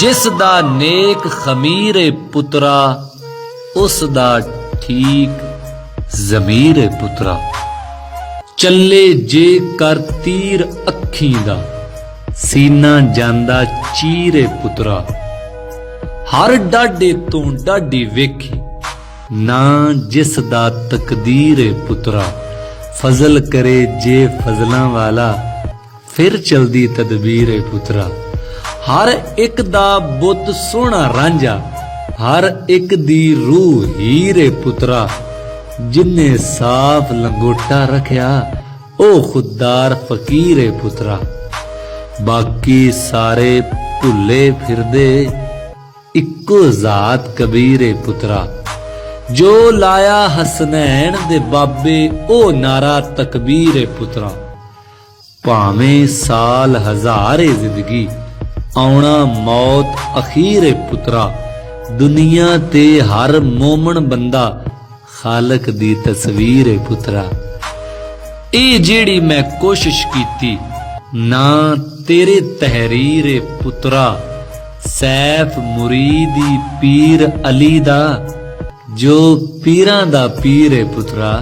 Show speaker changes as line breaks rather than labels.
जिस दा नेक खमीर है पुत्रा, उस दा ठीक जमीर है पुत्रा। चले जे कर तीर अखी दा, सीना जांदा चीर है पुत्रा। हर डाडे तो डाडी वेखी, ना जिस दा तकदीर है पुत्रा। फजल करे जे फजलां वाला, फिर चलदी तदबीर है पुत्रा। हर एक दा बुत सोहना रांझा, हर एक दी रूह हीर है पुत्रा। जिन्ने साफ लंगोटा रखया, ओ खुददार फकीर है पुत्रा। बाकी सारे भुले फिरदे, इक्को जात कबीर है पुत्रा। जो लाया हसनैन दे बाबे, ओ नारा तकबीर है पुत्रा। भावें साल हजार है जिंदगी, आउणा मौत अखीर है पुत्रा। दुनिया ते हर मोमन बंदा, खालक दी तस्वीर है पुत्रा। ए जेड़ी मैं कोशिश कीती, ना तेरे तहरीर है पुत्रा। सैफ मुरीदी पीर अली दा, जो पीरां दा पीर है पुत्रा।